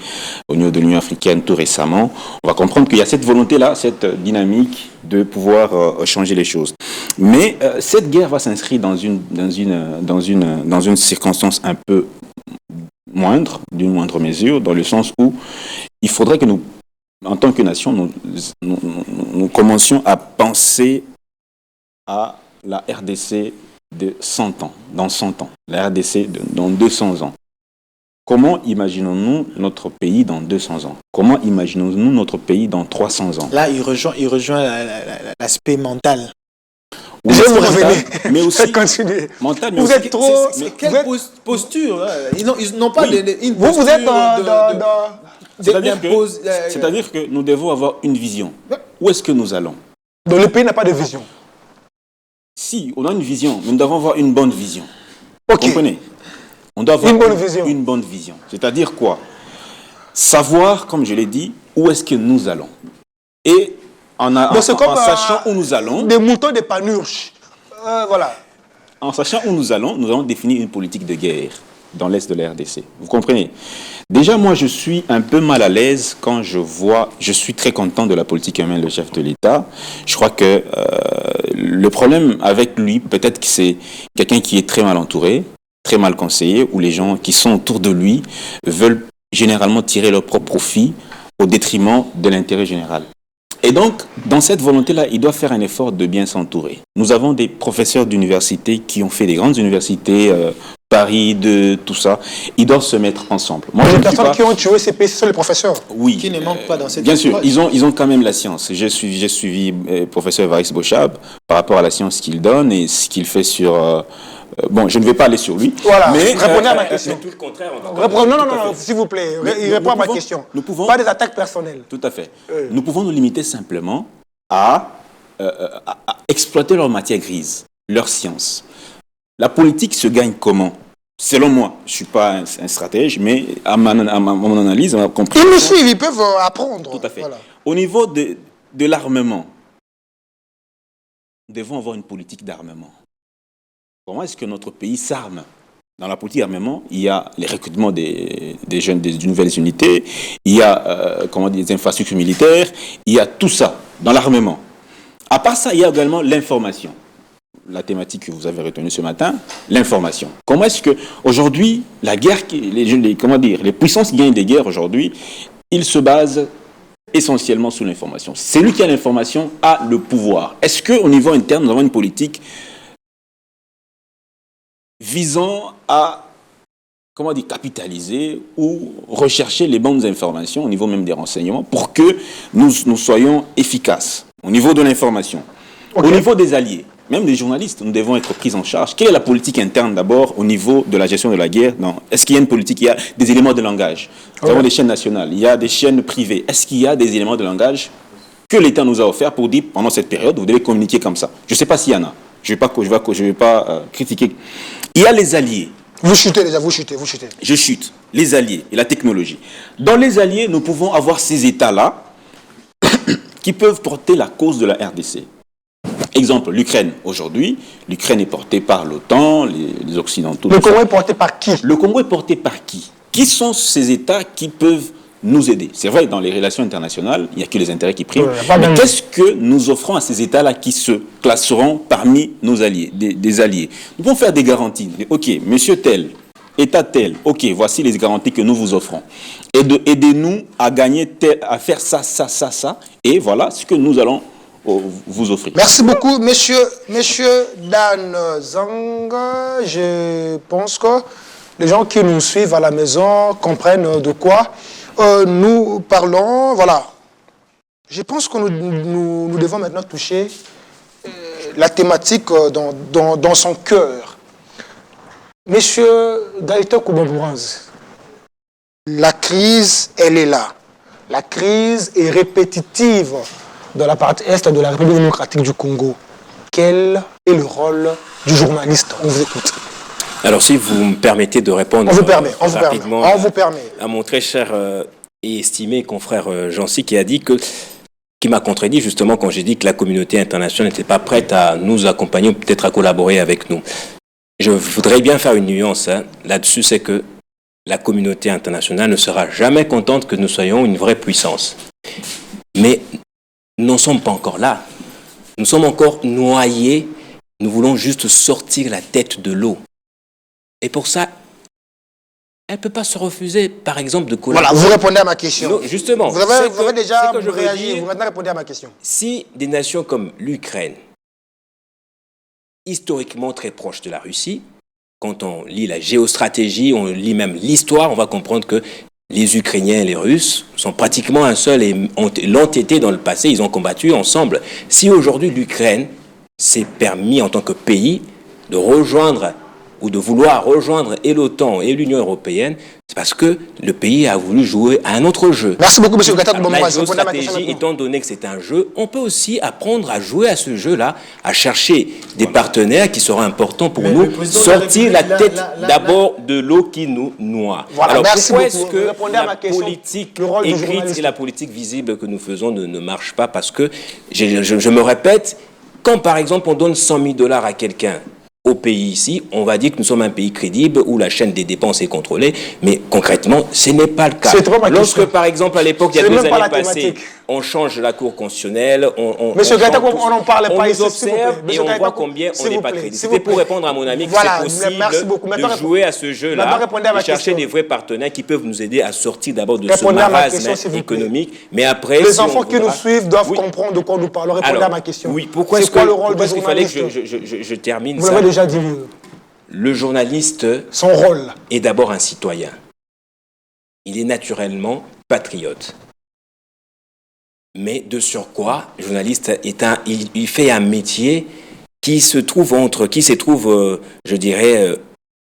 au niveau de l'Union africaine tout récemment. On va comprendre qu'il y a cette volonté-là, cette dynamique de pouvoir changer les choses. Mais cette guerre va s'inscrire dans une circonstance un peu d'une moindre mesure, dans le sens où il faudrait que nous, en tant que nation, nous commencions à penser à la RDC de 100 ans, dans 100 ans, la RDC dans 200 ans. Comment imaginons-nous notre pays dans 200 ans? Comment imaginons-nous notre pays dans 300 ans? Là, il rejoint l'aspect mental. Oui, Je vais vous révéler. mais aussi Continuez. mental, mais Vous aussi, êtes trop... Quelle posture hein? Ils n'ont pas Oui. une posture Vous êtes dans... C'est-à-dire que nous devons avoir une vision. Où est-ce que nous allons? Donc le pays n'a pas de vision. Si, on a une vision, mais nous devons avoir une bonne vision. Ok. Vous comprenez? On doit avoir Une bonne vision. Une bonne vision. C'est-à-dire quoi? Savoir, comme je l'ai dit, où est-ce que nous allons. Et en sachant où nous allons, des moutons, des panurges. Voilà. en sachant où nous allons définir une politique de guerre dans l'est de la RDC. Vous comprenez? Déjà, moi, je suis un peu mal à l'aise quand je suis très content de la politique que mène le chef de l'État. Je crois que le problème avec lui, peut-être que c'est quelqu'un qui est très mal entouré, très mal conseillé, où les gens qui sont autour de lui veulent généralement tirer leur propre profit au détriment de l'intérêt général. Et donc, dans cette volonté-là, il doit faire un effort de bien s'entourer. Nous avons des professeurs d'université qui ont fait des grandes universités, Paris, tout ça. Ils doivent se mettre ensemble. Moi, Les personnes qui ont tué ces pays, ce sont les professeurs. Oui. Qui ne manquent pas dans cette Bien sûr, approche. ils ont quand même la science. J'ai suivi professeur Evariste Bochab par rapport à la science qu'il donne et ce qu'il fait sur... bon, je ne vais pas aller sur lui. Voilà, mais répondez à ma question. Tout le contraire. Non, s'il vous plaît, il répond à ma question. Pas des attaques personnelles. Tout à fait. Nous pouvons nous limiter simplement à exploiter leur matière grise, leur science. La politique se gagne comment? Selon moi, je ne suis pas un stratège, mais à mon analyse, à ma compréhension... Ils nous suivent, ils peuvent apprendre. Tout à fait. Voilà. Au niveau de l'armement, nous devons avoir une politique d'armement. Comment est-ce que notre pays s'arme? Dans la politique d'armement, il y a les recrutements des jeunes, des nouvelles unités, il y a des infrastructures militaires, il y a tout ça dans l'armement. À part ça, il y a également l'information. La thématique que vous avez retenue ce matin, l'information. Comment est-ce que aujourd'hui la guerre, les puissances qui gagnent des guerres aujourd'hui, ils se basent essentiellement sur l'information. Celui qui a l'information a le pouvoir. Est-ce qu'au niveau interne, nous avons une politique visant à capitaliser ou rechercher les bonnes informations au niveau même des renseignements pour que nous soyons efficaces au niveau de l'information. Okay. Au niveau des alliés, même des journalistes, nous devons être pris en charge. Quelle est la politique interne d'abord au niveau de la gestion de la guerre? Non. Est-ce qu'il y a une politique? Il y a des éléments de langage. Nous avons des chaînes nationales, il y a des chaînes privées. Est-ce qu'il y a des éléments de langage que l'État nous a offert pour dire pendant cette période, vous devez communiquer comme ça? Je ne sais pas s'il y en a. Je ne vais pas critiquer. Il y a les alliés. Vous chutez déjà, vous chutez. Je chute. Les alliés et la technologie. Dans les alliés, nous pouvons avoir ces États-là qui peuvent porter la cause de la RDC. Exemple, l'Ukraine. Aujourd'hui, l'Ukraine est portée par l'OTAN, les Occidentaux. Le Congo est porté par qui? Le Congo est porté par qui? Qui sont ces États qui peuvent nous aider? C'est vrai, dans les relations internationales, il n'y a que les intérêts qui priment. Mais qu'est-ce que nous offrons à ces États-là qui se classeront parmi nos alliés, des alliés? Nous pouvons faire des garanties. OK, monsieur tel, État tel, OK, voici les garanties que nous vous offrons. Aidez-nous à gagner, à faire ça, et voilà ce que nous allons vous offrir. Merci beaucoup, monsieur Dan Zang. Je pense que les gens qui nous suivent à la maison comprennent de quoi nous parlons. Voilà. Je pense que nous devons maintenant toucher la thématique dans son cœur. Monsieur Gaëtan Koubambouranz, la crise, elle est là. La crise est répétitive dans la partie est de la République démocratique du Congo. Quel est le rôle du journaliste? On vous écoute. Alors, si vous me permettez de répondre rapidement à mon très cher et estimé confrère Jancy qui m'a contredit justement quand j'ai dit que la communauté internationale n'était pas prête à nous accompagner ou peut-être à collaborer avec nous. Je voudrais bien faire une nuance là-dessus, c'est que la communauté internationale ne sera jamais contente que nous soyons une vraie puissance. Mais nous n'en sommes pas encore là. Nous sommes encore noyés. Nous voulons juste sortir la tête de l'eau. Et pour ça, elle ne peut pas se refuser, par exemple, de collaborer. Voilà, vous répondez à ma question. Non, justement. Vous avez déjà réagi, vous maintenant répondez à ma question. Si des nations comme l'Ukraine, historiquement très proches de la Russie, quand on lit la géostratégie, on lit même l'histoire, on va comprendre que les Ukrainiens et les Russes sont pratiquement un seul et l'ont été dans le passé, ils ont combattu ensemble. Si aujourd'hui l'Ukraine s'est permis en tant que pays de rejoindre ou de vouloir rejoindre et l'OTAN et l'Union européenne, c'est parce que le pays a voulu jouer à un autre jeu. Merci beaucoup, M. Gaëtan. La géostratégie, étant donné que c'est un jeu, on peut aussi apprendre à jouer à ce jeu-là, à chercher des partenaires qui seront importants pour nous, sortir la tête d'abord de l'eau qui nous noie. Voilà, alors merci pourquoi est-ce beaucoup. que la politique écrite et la politique visible que nous faisons ne marche pas? Parce que, je me répète, quand par exemple on donne 100 000 $ à quelqu'un, au pays ici, on va dire que nous sommes un pays crédible où la chaîne des dépenses est contrôlée, mais concrètement, ce n'est pas le cas. Lorsque, par exemple, à l'époque, il y a 2 années passées, on change la Cour constitutionnelle, Monsieur Gaëtan, on n'en parle pas ici, on observe et on voit combien on n'est pas crédible. C'était pour répondre à mon ami que c'est possible de jouer à ce jeu-là et chercher des vrais partenaires qui peuvent nous aider à sortir d'abord de ce marasme économique, mais après... Les enfants qui nous suivent doivent comprendre de quoi nous parlons. Répondez à ma question. Oui, pourquoi est-ce qu'il fallait que je termine ça? Déjà dit. Le journaliste, son rôle, est d'abord un citoyen. Il est naturellement patriote. Mais de surcroît, le journaliste il fait un métier qui se trouve je dirais,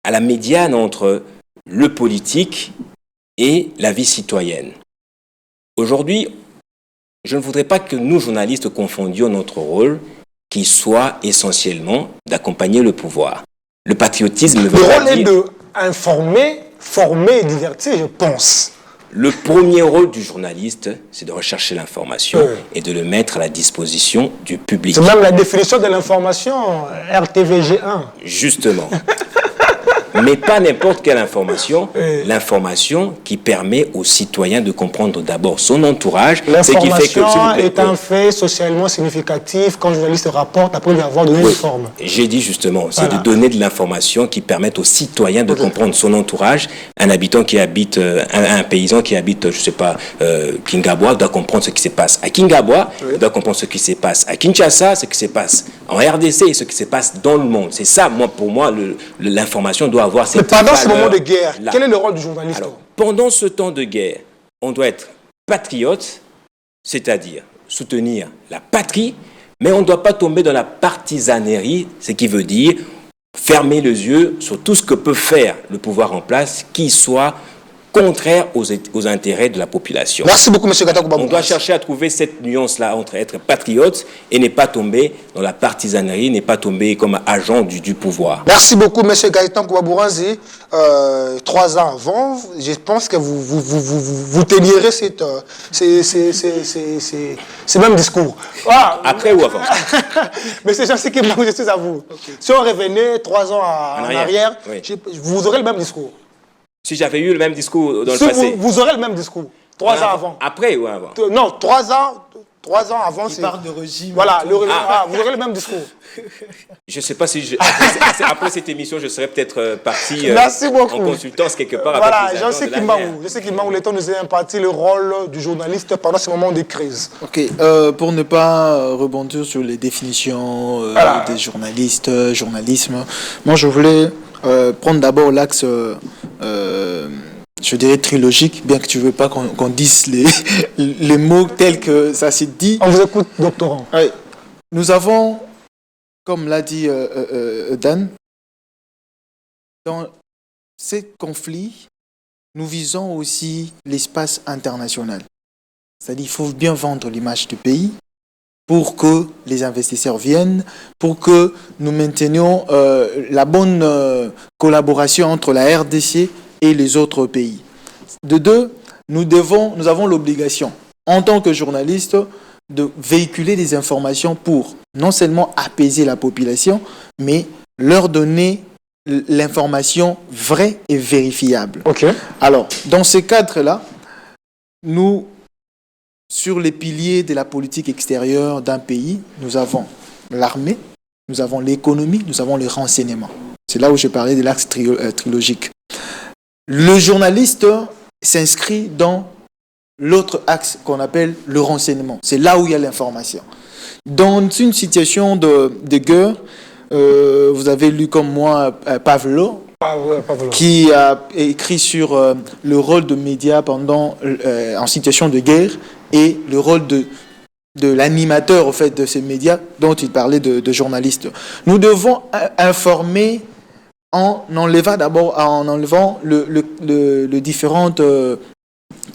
à la médiane entre le politique et la vie citoyenne. Aujourd'hui, je ne voudrais pas que nous, journalistes, confondions notre rôle qui soit essentiellement d'accompagner le pouvoir. Le patriotisme ne Le veut pas rôle est dire... de informer, former et divertir, je pense. Le premier rôle du journaliste, c'est de rechercher l'information Oui. et de le mettre à la disposition du public. C'est même la définition de l'information, RTVG1. Justement. Mais pas n'importe quelle information, Oui. l'information qui permet aux citoyens de comprendre d'abord son entourage. Ce qui fait que, s'il vous L'information plaît, est un fait socialement significatif quand le journaliste rapporte après lui avoir donné une forme. j'ai dit justement, c'est Voilà. de donner de l'information qui permette aux citoyens de comprendre son entourage. Un habitant qui habite, un paysan qui habite, je sais pas, Kingabois doit comprendre ce qui se passe à Kingabois, il doit comprendre ce qui se passe à Kinshasa, ce qui se passe en RDC et ce qui se passe dans le monde. C'est ça, pour moi, l'information doit avoir Mais cette pendant ce valeur moment de guerre, là. quel est le rôle du journaliste? Alors, pendant ce temps de guerre, on doit être patriote, c'est-à-dire soutenir la patrie, mais on ne doit pas tomber dans la partisanerie, ce qui veut dire fermer les yeux sur tout ce que peut faire le pouvoir en place qui soit contraire aux intérêts de la population. Merci beaucoup, M. Gata On doit Koubaboura. chercher à trouver cette nuance-là entre être patriote et ne pas tomber dans la partisanerie, ne pas tomber comme agent du pouvoir. Merci beaucoup, M. Gaëtan Kouabouranzi. 3 ans avant, je pense que vous tenirez ce même discours. Ah, Après ou avant? mais c'est Jean-Cyr Kimbangu, je suis à vous. Si on revenait 3 ans en arrière, oui. vous aurez le même discours. Si j'avais eu le même discours dans le Si passé. vous aurez le même discours. 3 ans avant. Après ou avant? Non, 3 ans avant, Il c'est... parle de régime. Voilà, vous aurez le même discours. Je ne sais pas si après cette émission, je serais peut-être parti Merci beaucoup. en consultance quelque part. Voilà, avec les agents Jean-Cyr de la Kimbangu. guerre. Jean-Cyr Kimbangu, l'État nous a imparti le rôle du journaliste pendant ce moment de crise. Ok, pour ne pas rebondir sur les définitions Voilà. des journalistes, journalisme, moi je voulais prendre d'abord l'axe, je dirais trilogique, bien que tu ne veux pas qu'on dise les mots tels que ça s'est dit. On vous écoute, doctorant. Ouais. Nous avons, comme l'a dit Dan, dans ces conflits, nous visons aussi l'espace international. C'est-à-dire qu'il faut bien vendre l'image du pays pour que les investisseurs viennent, pour que nous maintenions la bonne collaboration entre la RDC et les autres pays. De deux, nous avons l'obligation, en tant que journalistes, de véhiculer des informations pour non seulement apaiser la population, mais leur donner l'information vraie et vérifiable. Ok. Alors, dans ce cadre-là, nous, sur les piliers de la politique extérieure d'un pays, nous avons l'armée, nous avons l'économie, nous avons le renseignement. C'est là où je parlais de l'axe trilogique. Le journaliste s'inscrit dans l'autre axe qu'on appelle le renseignement. C'est là où il y a l'information. Dans une situation de guerre, vous avez lu comme moi Pavlo, qui a écrit sur le rôle de médias en situation de guerre et le rôle de l'animateur au fait, de ces médias dont il parlait de journalistes. Nous devons informer en enlevant les différentes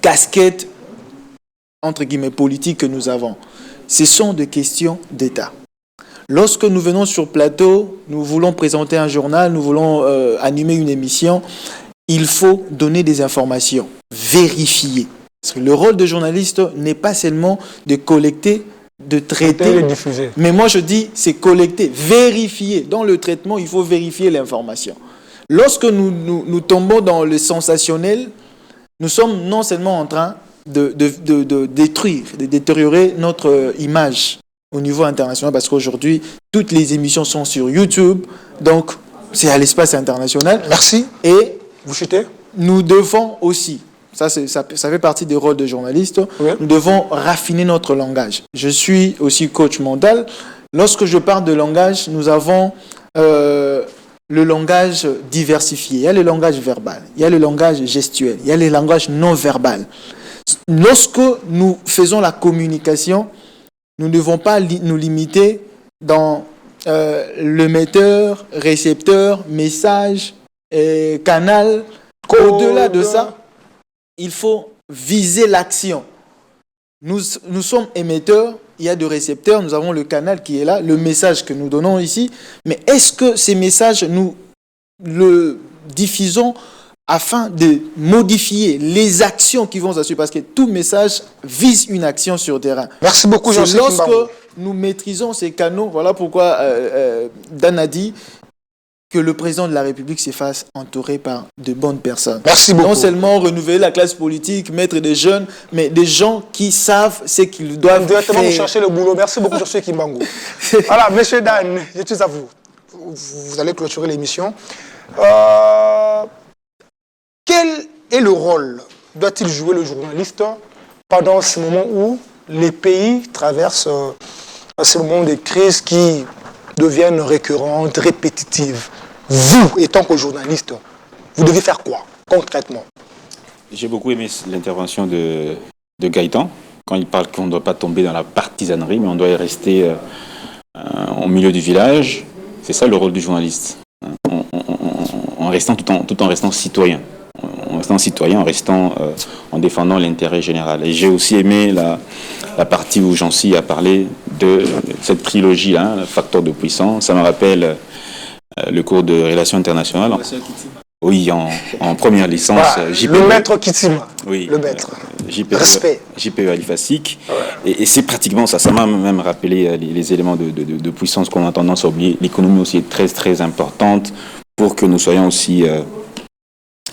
casquettes entre guillemets politiques que nous avons. Ce sont des questions d'État. Lorsque nous venons sur plateau, nous voulons présenter un journal, nous voulons animer une émission, il faut donner des informations, vérifier. Parce que le rôle de journaliste n'est pas seulement de collecter, de traiter, mais moi je dis c'est collecter, vérifier. Dans le traitement, il faut vérifier l'information. Lorsque nous tombons dans le sensationnel, nous sommes non seulement en train de détruire, de détériorer notre image au niveau international, parce qu'aujourd'hui, toutes les émissions sont sur YouTube, donc c'est à l'espace international. Merci. Et vous chutez. Nous devons aussi, ça fait partie des rôles de journalistes, oui. Nous devons raffiner notre langage. Je suis aussi coach mental. Lorsque je parle de langage, nous avons le langage diversifié. Il y a le langage verbal, il y a le langage gestuel, il y a le langage non verbal. Lorsque nous faisons la communication, nous ne devons pas nous limiter dans le metteur, récepteur, message, canal. Au-delà de ça, il faut viser l'action. Nous sommes émetteurs, il y a des récepteurs, nous avons le canal qui est là, le message que nous donnons ici. Mais est-ce que ces messages nous le diffusons afin de modifier les actions qui vont s'assurer, parce que tout message vise une action sur terrain. Merci beaucoup, C'est Jean-Claude lorsque Kimbangu. nous maîtrisons ces canaux, voilà pourquoi Dan a dit que le président de la République se fasse entourer par de bonnes personnes. Merci beaucoup. Non seulement renouveler la classe politique, mettre des jeunes, mais des gens qui savent ce qu'ils doivent Directement faire. vous chercher le boulot. Merci beaucoup, Jean-Claude Kimbangu. Voilà, monsieur Dan, je suis à vous. Vous allez clôturer l'émission. Quel est le rôle doit-il jouer le journaliste pendant ce moment où les pays traversent ces moments de crise qui deviennent récurrentes, répétitives? Vous, étant que journaliste, vous devez faire quoi concrètement? J'ai beaucoup aimé l'intervention de Gaëtan, quand il parle qu'on ne doit pas tomber dans la partisanerie, mais on doit y rester au milieu du village. C'est ça le rôle du journaliste, en restant tout en restant citoyen. En défendant l'intérêt général. Et j'ai aussi aimé la partie où Jean-Cy a parlé de cette trilogie-là, le facteur de puissance. Ça me rappelle le cours de relations internationales. Oui, en première licence. Voilà, le maître Kitima. Oui, le maître. Respect. JPE Alifasik. Ouais. Et c'est pratiquement ça. Ça m'a même rappelé les éléments de puissance qu'on a tendance à oublier. L'économie aussi est très, très importante pour que nous soyons aussi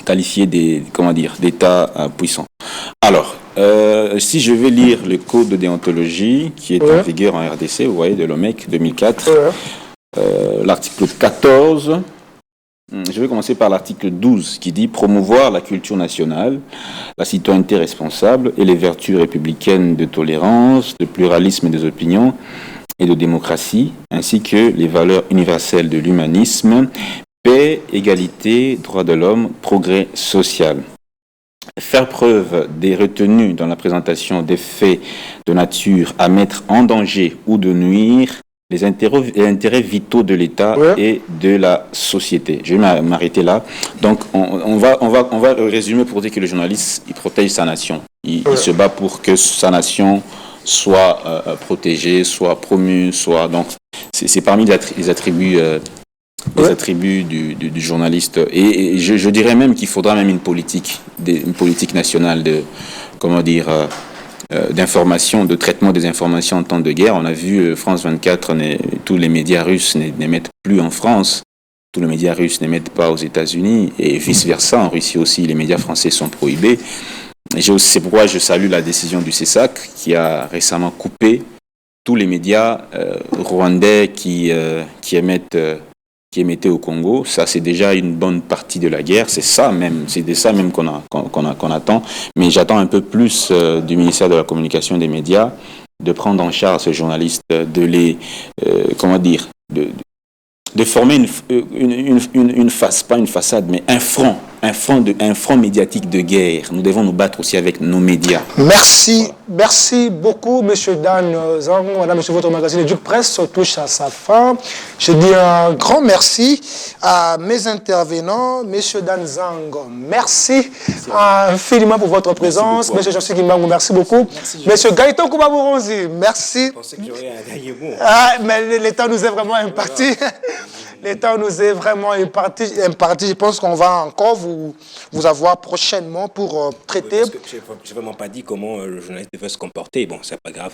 qualifiés d'État puissant. Alors, si je vais lire le code de déontologie qui est en vigueur en RDC, vous voyez, de l'OMEC 2004, l'article 14, je vais commencer par l'article 12 qui dit promouvoir la culture nationale, la citoyenneté responsable et les vertus républicaines de tolérance, de pluralisme des opinions et de démocratie, ainsi que les valeurs universelles de l'humanisme, paix, égalité, droits de l'homme, progrès social. Faire preuve des retenues dans la présentation des faits de nature à mettre en danger ou de nuire les intérêts vitaux de l'État et de la société. Je vais m'arrêter là. Donc, on va résumer pour dire que le journaliste, il protège sa nation. Il se bat pour que sa nation soit protégée, soit promue, soit... Donc, c'est parmi les attributs... les attributs du journaliste. Et je dirais même qu'il faudra même une politique nationale d'information, de traitement des informations en temps de guerre. On a vu France 24, tous les médias russes n'émettent plus en France, tous les médias russes n'émettent pas aux États-Unis, et vice-versa. En Russie aussi, les médias français sont prohibés. C'est pourquoi je salue la décision du CESAC qui a récemment coupé tous les médias rwandais qui émettait au Congo. Ça, c'est déjà une bonne partie de la guerre. C'est de ça même qu'on attend. Mais j'attends un peu plus du ministère de la Communication et des Médias de prendre en charge ces journalistes, de les, de former pas une façade, mais un front médiatique de guerre. Nous devons nous battre aussi avec nos médias. Merci beaucoup, Monsieur Dan Zang. Madame, Monsieur, votre magazine Éduc Presse touche à sa fin. Je dis un grand merci à mes intervenants. Monsieur Dan Zang, merci infiniment pour votre présence. Monsieur Jean-Cy Kimbangu, merci beaucoup. Monsieur Gaëtan Kouba-Bouronzi, merci. Je pensais que j'aurais un dernier mot. Mais le temps nous est vraiment imparti. Le temps nous est vraiment imparti. Je pense qu'on va encore vous avoir prochainement pour traiter. Oui, parce que je n'ai vraiment pas dit comment le journaliste devait se comporter. Bon, c'est pas grave.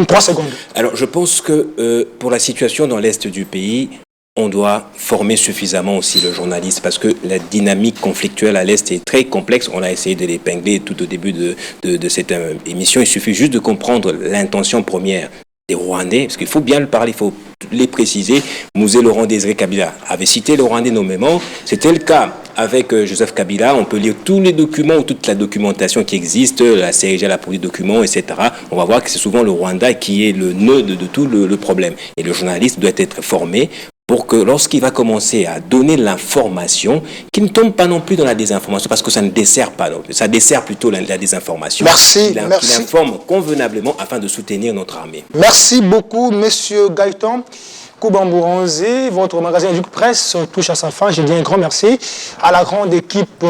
3 secondes. Alors, je pense que pour la situation dans l'Est du pays, on doit former suffisamment aussi le journaliste parce que la dynamique conflictuelle à l'Est est très complexe. On a essayé de l'épingler tout au début de cette émission. Il suffit juste de comprendre l'intention première des Rwandais, parce qu'il faut bien le parler, il faut les préciser. Mouzé Laurent Désiré Kabila avait cité le Rwandais nommément. C'était le cas avec Joseph Kabila. On peut lire tous les documents ou toute la documentation qui existe, la CIG a produit des documents, etc. On va voir que c'est souvent le Rwanda qui est le nœud de tout le problème. Et le journaliste doit être formé pour que lorsqu'il va commencer à donner l'information, qu'il ne tombe pas non plus dans la désinformation, parce que ça ne dessert pas, non plus. Ça dessert plutôt la désinformation. Merci. Il informe convenablement afin de soutenir notre armée. Merci beaucoup, Monsieur Gaëtan Kouba-Bouronzi. Votre magazine Éduc Presse touche à sa fin. Je dis un grand merci à la grande équipe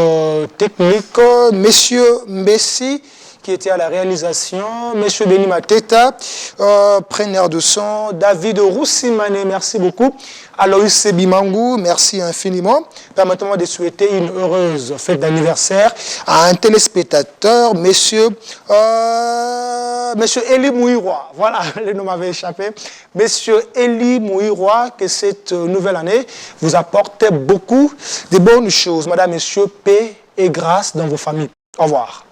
technique, Monsieur Messi, qui était à la réalisation, M. Denis Mateta, preneur de son, David Roussimane, merci beaucoup, Aloïs Sebimangou, merci infiniment. Permettez-moi de souhaiter une heureuse fête d'anniversaire à un téléspectateur, monsieur Eli Mouiroy. Voilà, le nom m'avait échappé. Monsieur Eli Mouiroy, que cette nouvelle année vous apporte beaucoup de bonnes choses. Madame, messieurs, paix et grâce dans vos familles. Au revoir.